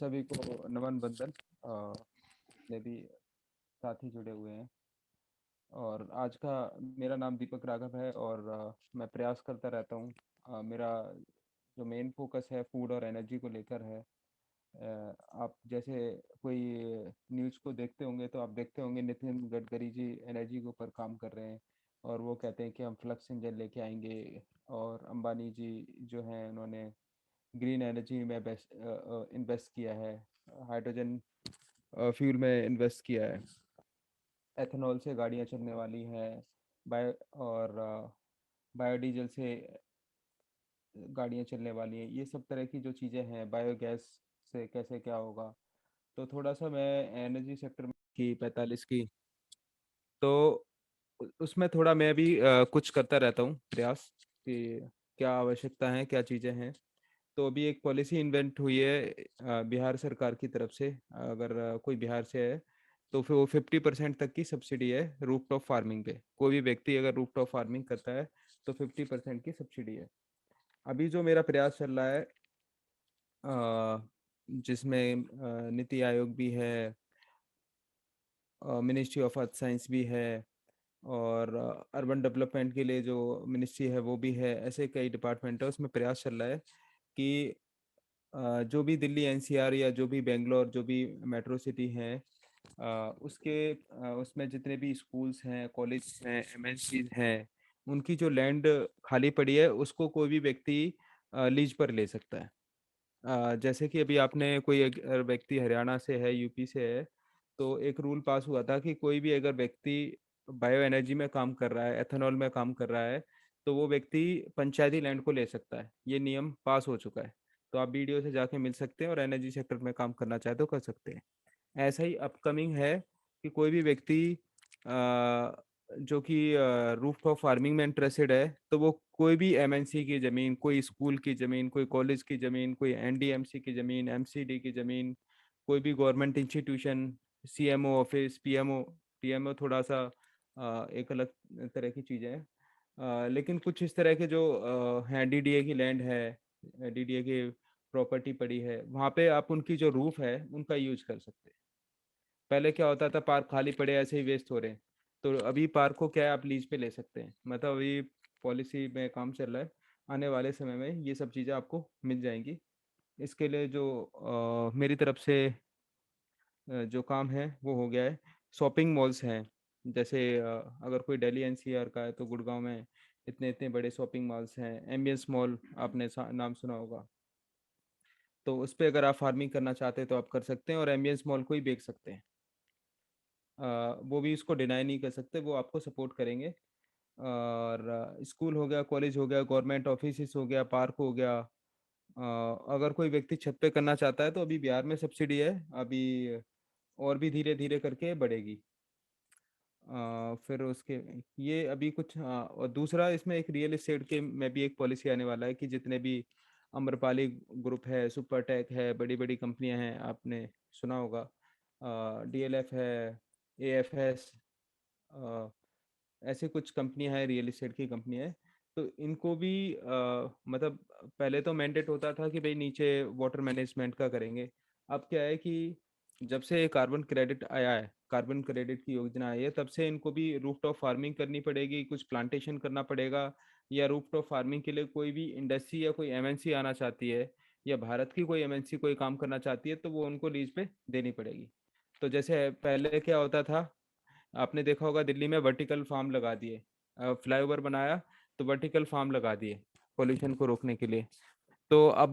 सभी को नमन बंदन। ने भी साथी जुड़े हुए हैं और आज का मेरा नाम दीपक राघव है और मैं प्रयास करता रहता हूँ। मेरा जो मेन फोकस है फूड और एनर्जी को लेकर है। आप जैसे कोई न्यूज़ को देखते होंगे तो आप देखते होंगे नितिन गडकरी जी एनर्जी के ऊपर काम कर रहे हैं और वो कहते हैं कि हम फ्लक्स इंजन लेके आएंगे। और अंबानी जी जो हैं उन्होंने ग्रीन एनर्जी में इन्वेस्ट किया है, हाइड्रोजन फ्यूल में इन्वेस्ट किया है, एथेनॉल से गाड़ियां चलने वाली हैं, बायो और बायोडीजल से गाड़ियां चलने वाली हैं। ये सब तरह की जो चीज़ें हैं बायोगैस से कैसे क्या होगा। तो थोड़ा सा मैं एनर्जी सेक्टर में की 45 की, तो उसमें थोड़ा मैं भी कुछ करता रहता हूँ प्रयास कि क्या आवश्यकता है क्या चीज़ें हैं। तो अभी एक पॉलिसी इन्वेंट हुई है बिहार सरकार की तरफ से। अगर कोई बिहार से है तो फिर वो 50% तक की सब्सिडी है रूफटॉप फार्मिंग पे। कोई भी व्यक्ति अगर रूफटॉप फार्मिंग करता है तो 50% की सब्सिडी है। अभी जो मेरा प्रयास चल रहा है जिसमें नीति आयोग भी है, मिनिस्ट्री ऑफ अर्थ साइंस भी है और अर्बन डेवलपमेंट के लिए जो मिनिस्ट्री है वो भी है, ऐसे कई डिपार्टमेंट है। उसमें प्रयास चल रहा है कि जो भी दिल्ली एनसीआर या जो भी बेंगलोर जो भी मेट्रो सिटी हैं उसमें जितने भी स्कूल्स हैं कॉलेज हैं एमएनसीज हैं उनकी जो लैंड खाली पड़ी है उसको कोई भी व्यक्ति लीज पर ले सकता है। जैसे कि अभी आपने कोई एक व्यक्ति हरियाणा से है यूपी से है तो एक रूल पास हुआ था कि कोई भी अगर व्यक्ति बायो एनर्जी में काम कर रहा है एथेनॉल में काम कर रहा है तो वो व्यक्ति पंचायती लैंड को ले सकता है। ये नियम पास हो चुका है। तो आप वीडियो से जाके मिल सकते हैं और एनर्जी सेक्टर में काम करना चाहे तो कर सकते हैं। ऐसा ही अपकमिंग है कि कोई भी व्यक्ति जो कि रूफटॉप फार्मिंग में इंटरेस्टेड है तो वो कोई भी एमएनसी की ज़मीन, कोई स्कूल की ज़मीन, कोई कॉलेज की ज़मीन, कोई एनडीएमसी की ज़मीन, एमसीडी की ज़मीन, कोई भी government institution, CMO office, PMO. PMO थोड़ा सा एक अलग तरह की चीज़ें हैं। लेकिन कुछ इस तरह के जो हैं, डीडीए की लैंड है, डीडीए की प्रॉपर्टी पड़ी है, वहाँ पे आप उनकी जो रूफ है उनका यूज कर सकते हैं। पहले क्या होता था पार्क खाली पड़े ऐसे ही वेस्ट हो रहे हैं। तो अभी पार्क को क्या है आप लीज पे ले सकते हैं। मतलब अभी पॉलिसी में काम चल रहा है। आने वाले समय में ये सब चीज़ें आपको मिल जाएंगी। इसके लिए जो मेरी तरफ से जो काम है वो हो गया है। शॉपिंग मॉल्स हैं, जैसे अगर कोई दिल्ली एनसीआर का है तो गुड़गांव में इतने इतने बड़े शॉपिंग मॉल्स हैं। एम्बियंस मॉल आपने नाम सुना होगा। तो उस पर अगर आप फार्मिंग करना चाहते हैं तो आप कर सकते हैं और एम्बियंस मॉल को ही बेच सकते हैं। वो भी इसको डिनाई नहीं कर सकते, वो आपको सपोर्ट करेंगे। और स्कूल हो गया, कॉलेज हो गया, गवर्नमेंट ऑफिस हो गया, पार्क हो गया। अगर कोई व्यक्ति छत पे करना चाहता है तो अभी बिहार में सब्सिडी है। अभी और भी धीरे धीरे करके बढ़ेगी। फिर उसके ये अभी कुछ और दूसरा इसमें एक रियल एस्टेट के में भी एक पॉलिसी आने वाला है कि जितने भी अम्रपाली ग्रुप है, सुपरटेक है, बड़ी बड़ी कंपनियां हैं, आपने सुना होगा, डीएलएफ है, एएफएस, ऐसे कुछ कंपनियां हैं, रियल एस्टेट की कंपनियां हैं। तो इनको भी मतलब पहले तो मैंडेट होता था कि भाई नीचे वाटर मैनेजमेंट का करेंगे। अब क्या है कि जब से कार्बन क्रेडिट आया है, कार्बन क्रेडिट की योजना आई है, तब से इनको भी रूफटॉप फार्मिंग करनी पड़ेगी, कुछ प्लांटेशन करना पड़ेगा। या रूफटॉप फार्मिंग के लिए कोई भी इंडस्ट्री या कोई एमएनसी आना चाहती है या भारत की कोई एमएनसी कोई काम करना चाहती है तो वो उनको लीज पे देनी पड़ेगी। तो जैसे पहले क्या होता था, आपने देखा होगा दिल्ली में वर्टिकल फार्म लगा दिए, फ्लाईओवर बनाया तो वर्टिकल फार्म लगा दिए पोल्यूशन को रोकने के लिए। तो अब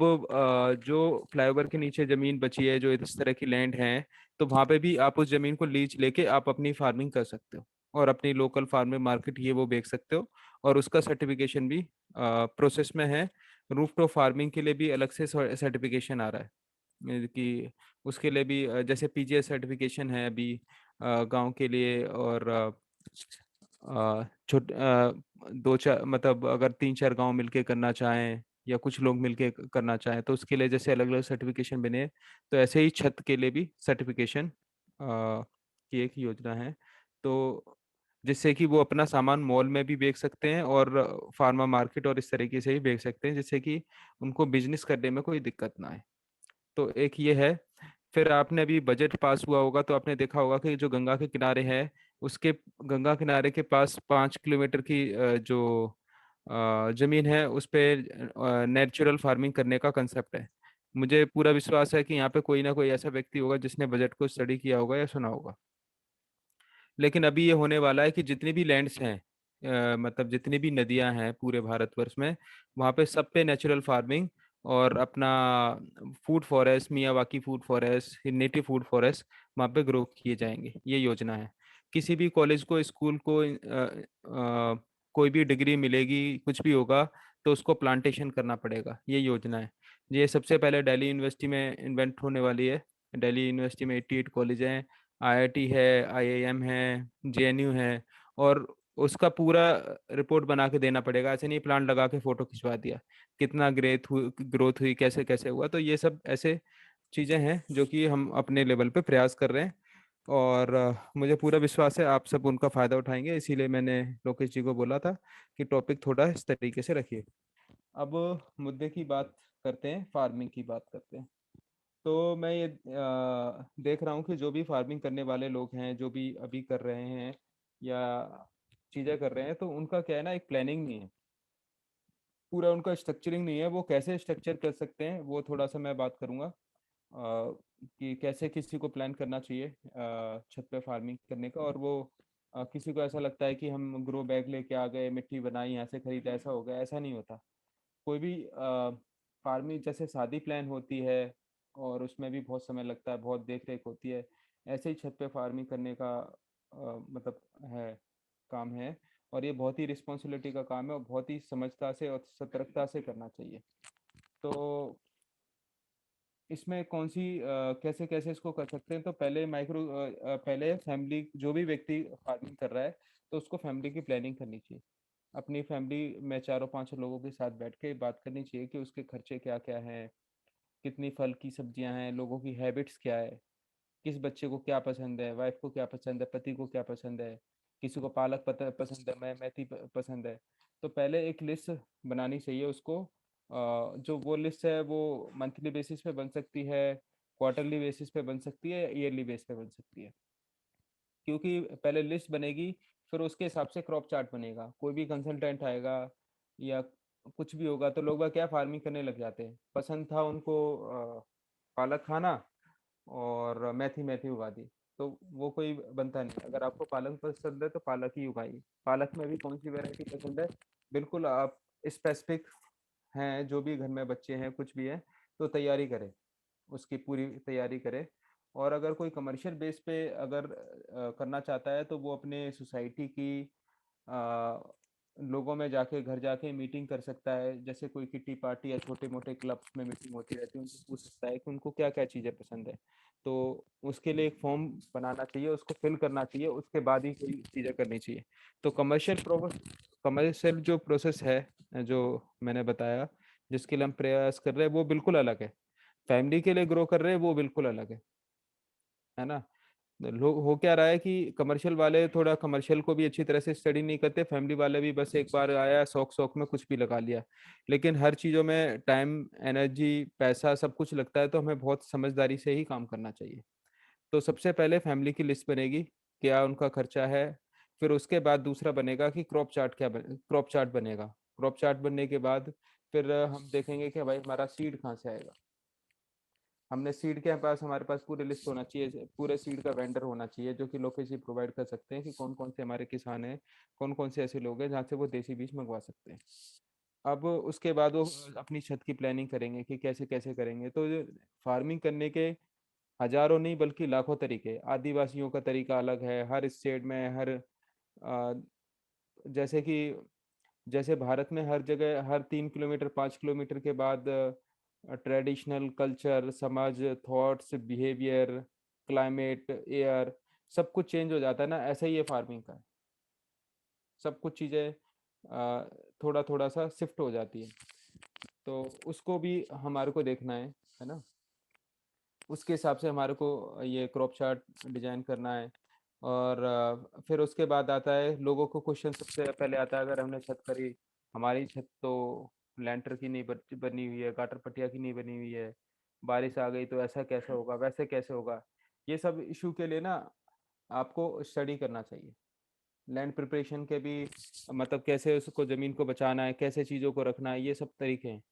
जो फ्लाईओवर के नीचे जमीन बची है, जो इस तरह की लैंड है, तो वहां पे भी आप उस जमीन को लीज लेके आप अपनी फार्मिंग कर सकते हो और अपनी लोकल फार्म में मार्केट ये वो बेच सकते हो। और उसका सर्टिफिकेशन भी प्रोसेस में है। रूफटॉप फार्मिंग के लिए भी अलग से सर्टिफिकेशन आ रहा है। कि उसके लिए भी जैसे पीजीएस सर्टिफिकेशन है अभी गांव के लिए। और छोट दो चार मतलब अगर तीन चार गांव मिलके करना चाहें या कुछ लोग मिलके करना चाहें तो उसके लिए जैसे अलग अलग सर्टिफिकेशन बने हैं, तो ऐसे ही छत के लिए भी सर्टिफिकेशन की एक योजना है। तो जिससे कि वो अपना सामान मॉल में भी बेच सकते हैं और फार्मा मार्केट और इस तरीके से ही बेच सकते हैं, जिससे कि उनको बिजनेस करने में कोई दिक्कत ना आए। तो एक ये है। फिर आपने अभी बजट पास हुआ होगा तो आपने देखा होगा कि जो गंगा के किनारे है, उसके गंगा किनारे के पास 5 किलोमीटर की जो जमीन है उस पे नेचुरल फार्मिंग करने का कंसेप्ट है। मुझे पूरा विश्वास है कि यहाँ पे कोई ना कोई ऐसा व्यक्ति होगा जिसने बजट को स्टडी किया होगा या सुना होगा। लेकिन अभी ये होने वाला है कि जितनी भी लैंड्स हैं, मतलब जितनी भी नदियां हैं पूरे भारतवर्ष में, वहाँ पे सब पे नेचुरल फार्मिंग और अपना food forest, Miyawaki food forest, native food forest वहाँ पे ग्रो किए जाएंगे। ये योजना है। किसी भी कॉलेज को, स्कूल को कोई भी डिग्री मिलेगी, कुछ भी होगा, तो उसको प्लांटेशन करना पड़ेगा। ये योजना है। ये सबसे पहले दिल्ली यूनिवर्सिटी में इन्वेंट होने वाली है। दिल्ली यूनिवर्सिटी में 88 कॉलेज हैं, आईआईटी है, आईआईएम है, जेएनयू है। और उसका पूरा रिपोर्ट बना के देना पड़ेगा। ऐसे नहीं प्लांट लगा के फोटो खिंचवा दिया, कितना ग्रोथ हुई, कैसे कैसे हुआ। तो ये सब ऐसे चीज़ें हैं जो कि हम अपने लेवल पे प्रयास कर रहे हैं। और मुझे पूरा विश्वास है आप सब उनका फ़ायदा उठाएंगे। इसीलिए मैंने लोकेश जी को बोला था कि टॉपिक थोड़ा इस तरीके से रखिए। अब मुद्दे की बात करते हैं, फार्मिंग की बात करते हैं। तो मैं ये देख रहा हूँ कि जो भी फार्मिंग करने वाले लोग हैं, जो भी अभी कर रहे हैं या चीज़ें कर रहे हैं, तो उनका क्या है ना, एक प्लानिंग नहीं है, पूरा उनका स्ट्रक्चरिंग नहीं है। वो कैसे स्ट्रक्चर कर सकते हैं वो थोड़ा सा मैं बात करूँगा, कि कैसे किसी को प्लान करना चाहिए छत पे फार्मिंग करने का। और वो किसी को ऐसा लगता है कि हम ग्रो बैग लेके आ गए, मिट्टी बनाई, यहाँ से खरीदा, ऐसा हो गया। ऐसा नहीं होता। कोई भी फार्मिंग जैसे शादी प्लान होती है और उसमें भी बहुत समय लगता है, बहुत देख रेख होती है, ऐसे ही छत पे फार्मिंग करने का मतलब है, काम है। और ये बहुत ही रिस्पॉन्सिबिलिटी का काम है और बहुत ही समझता से और सतर्कता से करना चाहिए। तो इसमें कौन सी कैसे कैसे इसको कर सकते हैं, तो पहले पहले फैमिली, जो भी व्यक्ति फार्मिंग कर रहा है, तो उसको फैमिली की प्लानिंग करनी चाहिए। अपनी फैमिली में चारों पांच लोगों के साथ बैठ के बात करनी चाहिए कि उसके खर्चे क्या क्या हैं, कितनी फल की सब्जियां हैं, लोगों की हैबिट्स क्या है, किस बच्चे को क्या पसंद है, वाइफ को क्या पसंद है, पति को क्या पसंद है, किसी को पालक पसंद है, मैं मेथी पसंद है। तो पहले एक लिस्ट बनानी चाहिए उसको। जो वो लिस्ट है वो मंथली बेसिस पे बन सकती है, क्वार्टरली बेसिस पे बन सकती है, ईयरली बेस पे बन सकती है। क्योंकि पहले लिस्ट बनेगी, फिर उसके हिसाब से क्रॉप चार्ट बनेगा। कोई भी कंसल्टेंट आएगा या कुछ भी होगा तो लोग बाग क्या फार्मिंग करने लग जाते हैं। पसंद था उनको पालक खाना, और मेथी मेथी उगा दी, तो वो कोई बनता नहीं। अगर आपको पालक पसंद है तो पालक ही उगाइए। पालक में भी कौन सी वैरायटी पसंद है, बिल्कुल आप स्पेसिफिक हैं, जो भी घर में बच्चे हैं कुछ भी है, तो तैयारी करें, उसकी पूरी तैयारी करें। और अगर कोई कमर्शियल बेस पे अगर करना चाहता है तो वो अपने सोसाइटी की अ, लोगों में जाके, घर जाके मीटिंग कर सकता है। जैसे कोई किट्टी पार्टी या छोटे मोटे क्लब्स में मीटिंग होती रहती है, उनसे पूछ सकता है कि उनको क्या क्या चीज़ें पसंद है। तो उसके लिए एक फॉर्म बनाना चाहिए, उसको फिल करना चाहिए, उसके बाद ही कोई चीज़ें करनी चाहिए। तो कमर्शियल जो प्रोसेस है, जो मैंने बताया, जिसके लिए हम प्रयास कर रहे हैं, वो बिल्कुल अलग है। फैमिली के लिए ग्रो कर रहे हैं, वो बिल्कुल अलग है ना। लोग हो क्या रहा है कि कमर्शियल वाले थोड़ा कमर्शियल को भी अच्छी तरह से स्टडी नहीं करते, फैमिली वाले भी बस एक बार आया, शौक शौक में कुछ भी लगा लिया। लेकिन हर चीज़ों में टाइम, एनर्जी, पैसा सब कुछ लगता है, तो हमें बहुत समझदारी से ही काम करना चाहिए। तो सबसे पहले फैमिली की लिस्ट बनेगी, क्या उनका खर्चा है। फिर उसके बाद दूसरा बनेगा कि क्रॉप चार्ट बनेगा। क्रॉप चार्ट बनने के बाद फिर हम देखेंगे कि भाई हमारा सीड कहाँ से आएगा। हमने सीड के पास, हमारे पास पूरी लिस्ट होना चाहिए, पूरे सीड का वेंडर होना चाहिए, जो कि लोकेशन प्रोवाइड कर सकते हैं कि कौन कौन से हमारे किसान हैं, कौन कौन से ऐसे लोग हैं जहाँ से वो देसी बीज मंगवा सकते हैं। अब उसके बाद वो अपनी छत की प्लानिंग करेंगे कि कैसे कैसे करेंगे। तो फार्मिंग करने के हजारों नहीं बल्कि लाखों तरीके। आदिवासियों का तरीका अलग है, हर स्टेट में, हर अ, जैसे कि जैसे भारत में हर जगह, हर 3 किलोमीटर 5 किलोमीटर के बाद ट्रेडिशनल कल्चर, समाज, थॉट्स, बिहेवियर, क्लाइमेट, एयर, सब कुछ चेंज हो जाता है ना। ऐसा ही ये फार्मिंग का है। सब कुछ चीज़ें थोड़ा थोड़ा सा शिफ्ट हो जाती है। तो उसको भी हमारे को देखना है ना। उसके हिसाब से हमारे को ये क्रॉप चार्ट डिजाइन करना है। और फिर उसके बाद आता है लोगों को क्वेश्चन, सबसे पहले आता है, अगर हमने छत करी, हमारी छत तो लेंटर की नहीं बनी हुई है, गाटर पट्टिया की नहीं बनी हुई है, बारिश आ गई तो ऐसा कैसे होगा, वैसे कैसे होगा। ये सब इशू के लिए ना आपको स्टडी करना चाहिए। लैंड प्रिपरेशन के भी मतलब कैसे उसको ज़मीन को बचाना है, कैसे चीज़ों को रखना है, ये सब तरीके हैं।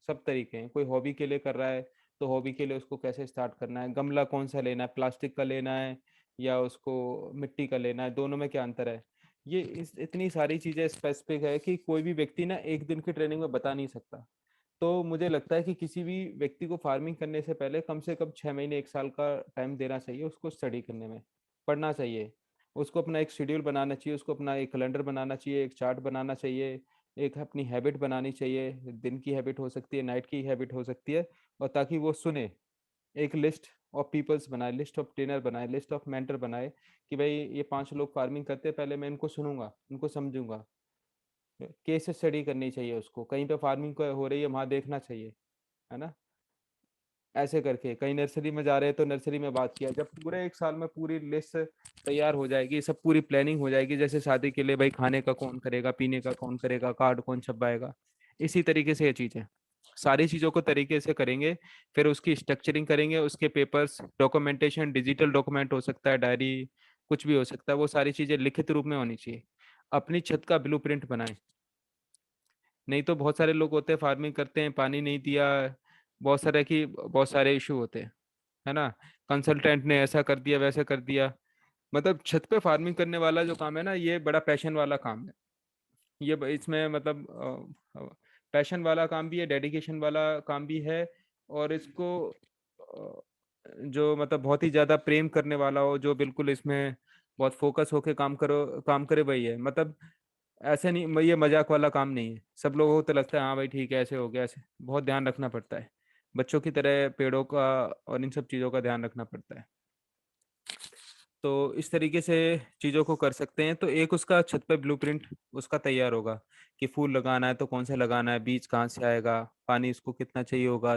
सब तरीके हैं। कोई हॉबी के लिए कर रहा है तो हॉबी के लिए उसको कैसे स्टार्ट करना है, गमला कौन सा लेना है, प्लास्टिक का लेना है या उसको मिट्टी का लेना है, दोनों में क्या अंतर है। ये इस इतनी सारी चीज़ें स्पेसिफिक है कि कोई भी व्यक्ति ना एक दिन की ट्रेनिंग में बता नहीं सकता। तो मुझे लगता है कि किसी भी व्यक्ति को फार्मिंग करने से कम 6 महीने 1 साल का टाइम देना चाहिए उसको स्टडी करने में, पढ़ना चाहिए। उसको अपना एक शेड्यूल बनाना चाहिए, उसको अपना एक कैलेंडर बनाना चाहिए, एक चार्ट बनाना चाहिए, एक अपनी हैबिट बनानी चाहिए। दिन की हैबिट हो सकती है, नाइट की हैबिट हो सकती है। और ताकि वो सुने, एक लिस्ट ऑफ पीपल्स बनाए, लिस्ट ऑफ ट्रेनर बनाए, लिस्ट ऑफ मेंटर बनाए कि भाई ये 5 लोग फार्मिंग करते हैं, पहले मैं इनको सुनूंगा, इनको समझूंगा। केस स्टडी करनी चाहिए उसको, कहीं पे फार्मिंग हो रही है वहां देखना चाहिए, है ना। ऐसे करके कहीं नर्सरी में जा रहे हैं तो नर्सरी में बात किया। जब पूरे 1 साल में पूरी लिस्ट तैयार हो जाएगी, सब पूरी प्लानिंग हो जाएगी, जैसे शादी के लिए भाई खाने का कौन करेगा, पीने का कौन करेगा, कार्ड कौन छपवाएगा, इसी तरीके से ये चीजें सारी चीजों को तरीके से करेंगे। फिर उसकी स्ट्रक्चरिंग करेंगे, उसके पेपर्स, डॉक्यूमेंटेशन, डिजिटल डॉक्यूमेंट हो सकता है, डायरी, कुछ भी हो सकता है, वो सारी चीजें लिखित रूप में होनी चाहिए। अपनी छत का ब्लूप्रिंट बनाएं। नहीं तो बहुत सारे लोग होते हैं फार्मिंग करते हैं, पानी नहीं दिया, बहुत सारे इशू होते हैं, है ना। कंसल्टेंट ने ऐसा कर दिया, वैसा कर दिया। मतलब छत पे फार्मिंग करने वाला जो काम है ना, ये बड़ा पैशन वाला काम है। इसमें मतलब पैशन वाला काम भी है, डेडिकेशन वाला काम भी है। और इसको अ, जो मतलब बहुत ही ज्यादा प्रेम करने वाला हो, जो बिल्कुल इसमें बहुत फोकस होके काम करे, वही है। मतलब ऐसे नहीं, ये मजाक वाला काम नहीं है। सब लोगों को तो लगता है हाँ भाई ठीक है, ऐसे हो गया, ऐसे बहुत ध्यान रखना पड़ता है। बच्चों की तरह पेड़ों का और इन सब चीज़ों का ध्यान रखना पड़ता है। तो इस तरीके से चीज़ों को कर सकते हैं। तो एक उसका छत पे ब्लूप्रिंट उसका तैयार होगा कि फूल लगाना है तो कौन सा लगाना है, बीज कहाँ से आएगा, पानी उसको कितना चाहिए होगा,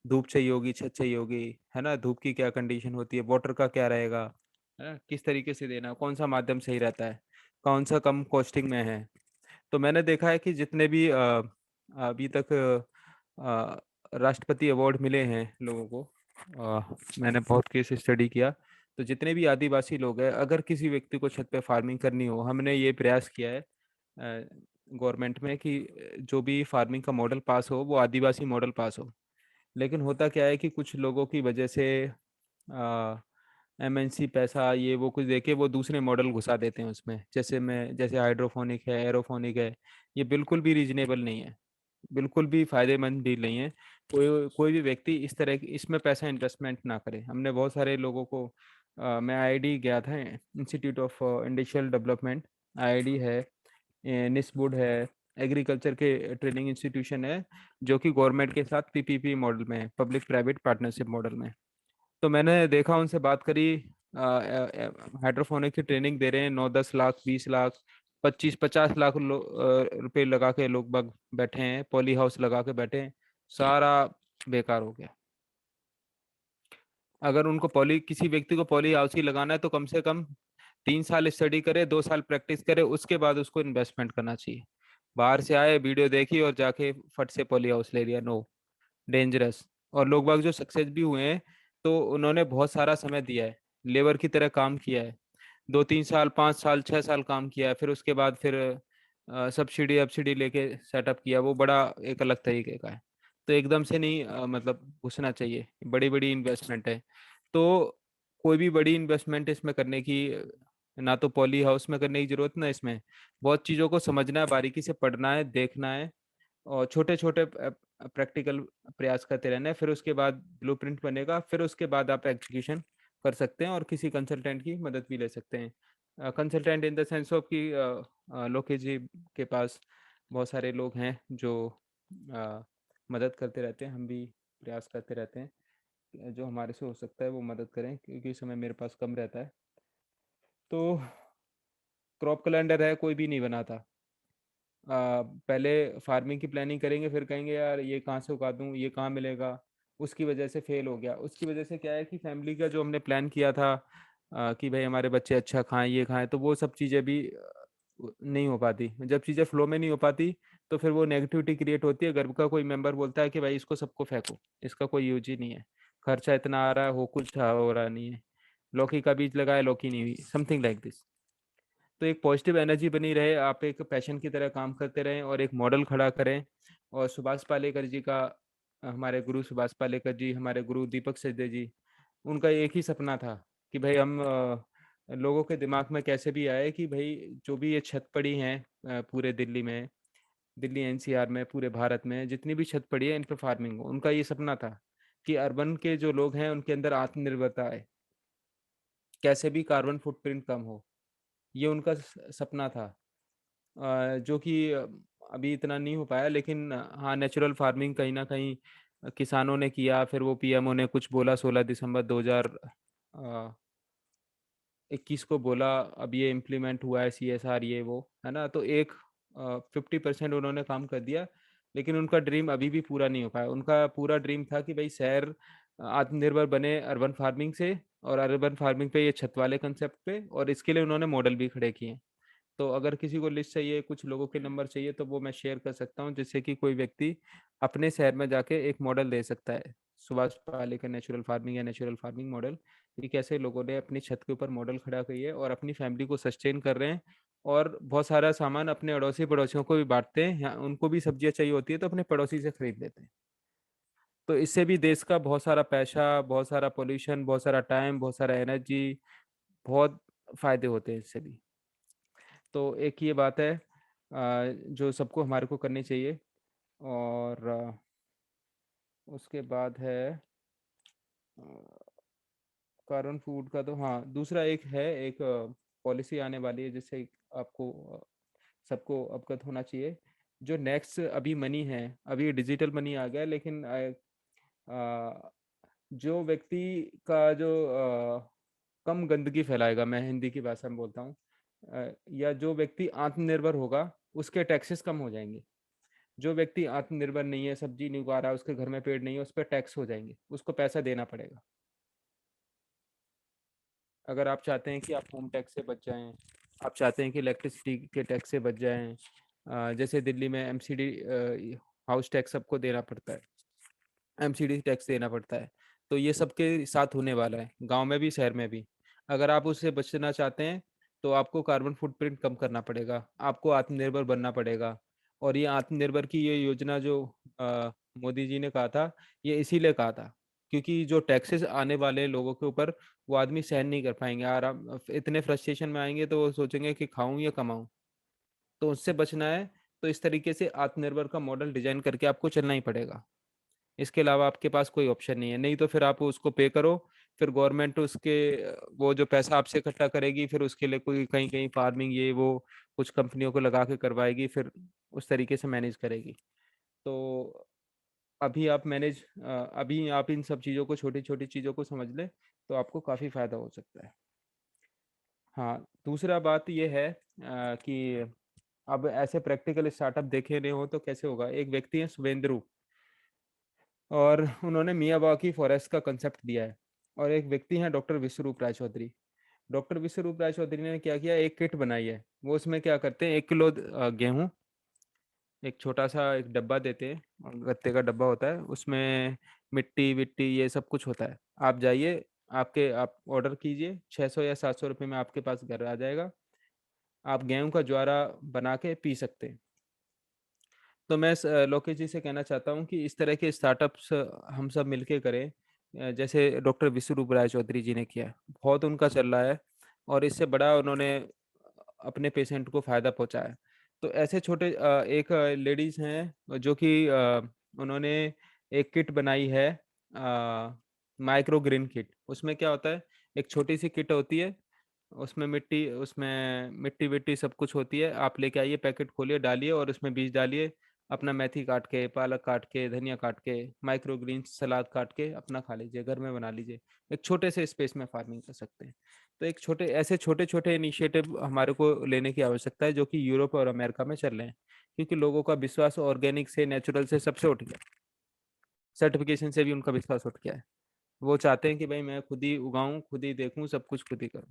धूप चाहिए होगी, छत चाहिए होगी, है ना, धूप की क्या कंडीशन होती है, वाटर का क्या रहेगा, है ना, किस तरीके से देना, कौन सा माध्यम सही रहता है, कौन सा कम कॉस्टिंग में है। तो मैंने देखा है कि जितने भी अभी तक राष्ट्रपति अवार्ड मिले हैं लोगों को, मैंने बहुत केस स्टडी किया। तो जितने भी आदिवासी लोग हैं, अगर किसी व्यक्ति को छत पे फार्मिंग करनी हो, हमने ये प्रयास किया है गवर्नमेंट में कि जो भी फार्मिंग का मॉडल पास हो वो आदिवासी मॉडल पास हो। लेकिन होता क्या है कि कुछ लोगों की वजह से एमएनसी पैसा ये वो कुछ देके वो दूसरे मॉडल घुसा देते हैं उसमें, जैसे हाइड्रोफोनिक है, एरोफोनिक है। ये बिल्कुल भी रीजनेबल नहीं है, बिल्कुल भी फायदेमंद डील नहीं है। कोई कोई भी व्यक्ति इस तरह की इसमें पैसा इन्वेस्टमेंट ना करे। हमने बहुत सारे लोगों को मैं आईआईडी गया था, institute of industrial development, IID है, निस्बुड है, एग्रीकल्चर के ट्रेनिंग इंस्टीट्यूशन है, जो कि गवर्नमेंट के साथ पीपीपी मॉडल में है, पब्लिक प्राइवेट पार्टनरशिप मॉडल में। तो मैंने देखा, उनसे बात करी, हाइड्रोफोनिक की ट्रेनिंग दे रहे हैं, 9-10 लाख, 20 लाख, 25-50 लाख रुपए लगा के लोग बाग बैठे हैं, पॉली हाउस लगा के बैठे हैं। सारा बेकार हो गया। अगर उनको पॉली किसी व्यक्ति को पॉली हाउस ही लगाना है तो कम से कम 3 साल स्टडी करे, 2 साल प्रैक्टिस करे, उसके बाद उसको इन्वेस्टमेंट करना चाहिए। बाहर से आए, वीडियो देखी और जाके फट से पॉली हाउस ले लिया, नो, डेंजरस। और लोग बाग जो सक्सेस भी हुए हैं तो उन्होंने बहुत सारा समय दिया है, लेबर की तरह काम किया है, 2-3 साल, 5 साल, 6 साल काम किया है, फिर उसके बाद फिर सब्सिडी अब्सिडी लेके सेटअप किया, वो बड़ा एक अलग तरीके का है। तो एकदम से नहीं मतलब घुसना चाहिए, बड़ी बड़ी इन्वेस्टमेंट है। तो कोई भी बड़ी इन्वेस्टमेंट इसमें करने की ना तो पॉली हाउस में करने की जरूरत, ना इसमें। बहुत चीज़ों को समझना है, बारीकी से पढ़ना है, देखना है, और छोटे छोटे प्रैक्टिकल प्रयास करते रहना है। फिर उसके बाद ब्लूप्रिंट बनेगा, फिर उसके बाद आप एग्जीक्यूशन कर सकते हैं और किसी कंसल्टेंट की मदद भी ले सकते हैं। Consultant in the sense of कि लोकेश जी के पास बहुत सारे लोग हैं जो अ, मदद करते रहते हैं, हम भी प्रयास करते रहते हैं कि जो हमारे से हो सकता है वो मदद करें, क्योंकि इस समय मेरे पास कम रहता है। तो क्रॉप कैलेंडर है, कोई भी नहीं बनाता। पहले फार्मिंग की प्लानिंग करेंगे, फिर कहेंगे यार ये कहाँ से उगा दूँ, ये कहाँ मिलेगा, उसकी वजह से फेल हो गया। उसकी वजह से क्या है कि फैमिली का जो हमने प्लान किया था कि भाई हमारे बच्चे अच्छा खाएं, ये खाएं, तो वो सब चीज़ें भी नहीं हो पाती। जब चीज़ें फ्लो में नहीं हो पाती तो फिर वो नेगेटिविटी क्रिएट होती है। घर का कोई मेंबर बोलता है कि भाई इसको सबको फेंको, इसका कोई यूज ही नहीं है, खर्चा इतना आ रहा है, हो कुछ हो रहा नहीं है, लौकी का बीज लगाया लौकी नहीं हुई, समथिंग लाइक दिस। तो एक पॉजिटिव एनर्जी बनी रहे, आप एक पैशन की तरह काम करते रहें और एक मॉडल खड़ा करें। और सुभाष पालेकर जी का, हमारे गुरु सुभाष पालेकर जी, हमारे गुरु दीपक सचदेव जी, उनका एक ही सपना था कि भाई हम लोगों के दिमाग में कैसे भी आए कि भाई जो भी ये छत पड़ी हैं पूरे दिल्ली में, दिल्ली एनसीआर में, पूरे भारत में जितनी भी छत पड़ी है इन पर फार्मिंग हो। उनका ये सपना था कि अर्बन के जो लोग हैं उनके अंदर आत्मनिर्भरता आए, कैसे भी कार्बन फुटप्रिंट कम हो। ये उनका सपना था, जो कि अभी इतना नहीं हो पाया, लेकिन हाँ नेचुरल फार्मिंग कहीं ना कहीं किसानों ने किया। फिर वो पीएमओ ने कुछ बोला 16 दिसंबर 2021 को बोला, अब ये इम्प्लीमेंट हुआ है सीएसआर ये वो, है ना। तो एक 50% उन्होंने काम कर दिया, लेकिन उनका ड्रीम अभी भी पूरा नहीं हो पाया। उनका पूरा ड्रीम था कि भाई शहर आत्मनिर्भर बने अर्बन फार्मिंग से, और अर्बन फार्मिंग पे ये छत वाले कंसेप्ट पे, और इसके लिए उन्होंने मॉडल भी खड़े किए हैं। तो अगर किसी को लिस्ट चाहिए, कुछ लोगों के नंबर चाहिए, तो वो मैं शेयर कर सकता हूँ, जिससे कि कोई व्यक्ति अपने शहर में जाके एक मॉडल दे सकता है, सुभाष पालेकर नेचुरल फार्मिंग या नेचुरल फार्मिंग मॉडल, कि कैसे लोगों ने अपनी छत के ऊपर मॉडल खड़ा किए है और अपनी फैमिली को सस्टेन कर रहे हैं। और बहुत सारा सामान अपने अड़ोसी पड़ोसियों को भी बांटते हैं, या उनको भी सब्जियां चाहिए होती है तो अपने पड़ोसी से खरीद लेते हैं। तो इससे भी देश का बहुत सारा पैसा, बहुत सारा पोल्यूशन, बहुत सारा टाइम, बहुत सारा एनर्जी, बहुत फायदे होते हैं इससे भी। तो एक ये बात है जो सबको हमारे को करनी चाहिए। और उसके बाद है कार्बन फूड का, तो हाँ दूसरा एक है, एक पॉलिसी आने वाली है जिससे आपको सबको अवगत होना चाहिए। जो नेक्स्ट अभी मनी है, अभी डिजिटल मनी आ गया, लेकिन जो व्यक्ति का जो कम गंदगी फैलाएगा, मैं हिंदी की भाषा में बोलता हूँ, या जो व्यक्ति आत्मनिर्भर होगा उसके टैक्सेस कम हो जाएंगे। जो व्यक्ति आत्मनिर्भर नहीं है, सब्जी नहीं उगा रहा, उसके घर में पेड़ नहीं है, उस पर टैक्स हो जाएंगे, उसको पैसा देना पड़ेगा। अगर आप चाहते हैं कि आप होम टैक्स से बच जाएं, आप चाहते हैं कि इलेक्ट्रिसिटी के टैक्स से बच जाएं, जैसे दिल्ली में एमसीडी हाउस टैक्स सबको देना पड़ता है, एमसीडी टैक्स देना पड़ता है, तो ये सबके साथ होने वाला है, गांव में भी शहर में भी। अगर आप उससे बचना चाहते हैं तो आपको कार्बन फुटप्रिंट कम करना पड़ेगा, आपको आत्मनिर्भर बनना पड़ेगा। और ये आत्मनिर्भर की ये योजना जो मोदी जी ने कहा था, ये इसीलिए कहा था क्योंकि जो टैक्सेस आने वाले लोगों के ऊपर, वो आदमी सहन नहीं कर पाएंगे, आराम इतने फ्रस्ट्रेशन में आएंगे तो वो सोचेंगे कि खाऊं या कमाऊं। तो उससे बचना है, तो इस तरीके से आत्मनिर्भर का मॉडल डिजाइन करके आपको चलना ही पड़ेगा। इसके अलावा आपके पास कोई ऑप्शन नहीं है, नहीं तो फिर आप उसको पे करो, फिर गवर्नमेंट उसके वो जो पैसा आपसे इकट्ठा करेगी, फिर उसके लिए कोई कहीं कहीं फार्मिंग ये वो कुछ कंपनियों को लगा के करवाएगी, फिर उस तरीके से मैनेज करेगी। तो अभी आप इन सब चीज़ों को, छोटी छोटी चीज़ों को समझ ले, तो आपको काफ़ी फायदा हो सकता है। हाँ, दूसरा बात ये है कि अब ऐसे प्रैक्टिकल स्टार्टअप देखे नहीं हो तो कैसे होगा। एक व्यक्ति है शुभेंदु, और उन्होंने मियावाकी फॉरेस्ट का कंसेप्ट दिया है। और एक व्यक्ति हैं डॉक्टर विश्वरूप राय चौधरी। डॉक्टर विश्वरूप राय चौधरी ने क्या किया, एक किट बनाई है। वो उसमें क्या करते हैं, 1 किलो गेहूं, एक छोटा सा एक डब्बा देते हैं, और गत्ते का डब्बा होता है, उसमें मिट्टी विट्टी ये सब कुछ होता है। आप जाइए, आप ऑर्डर कीजिए, 600 या 700 रुपये में आपके पास घर आ जाएगा। आप गेहूं का ज्वारा बना के पी सकते हैं। तो मैं लोकेश जी से कहना चाहता हूँ कि इस तरह के स्टार्टअप्स हम सब मिलके करें, जैसे डॉक्टर विश्वरूप राय चौधरी जी ने किया, बहुत उनका चल रहा है, और इससे बड़ा उन्होंने अपने पेशेंट को फायदा पहुंचाया है। तो ऐसे छोटे एक लेडीज हैं जो कि उन्होंने एक किट बनाई है, माइक्रो ग्रीन किट। उसमें क्या होता है, एक छोटी सी किट होती है, उसमें मिट्टी विट्टी सब कुछ होती है। आप लेके आइए, पैकेट खोलिए, डालिए और उसमें बीज डालिए, अपना मेथी काट के, पालक काट के, धनिया काट के, माइक्रो ग्रीन्स सलाद काट के अपना खा लीजिए, घर में बना लीजिए। एक छोटे से स्पेस में फार्मिंग कर सकते हैं। तो एक छोटे ऐसे छोटे छोटे इनिशिएटिव हमारे को लेने की आवश्यकता है, जो कि यूरोप और अमेरिका में चल रहे हैं, क्योंकि लोगों का विश्वास ऑर्गेनिक से, नेचुरल से, सबसे उठ गया। सर्टिफिकेशन से भी उनका विश्वास उठ गया है। वो चाहते हैं कि भाई मैं खुद ही उगाऊं, खुद ही देखूं, सब कुछ खुद ही करूं।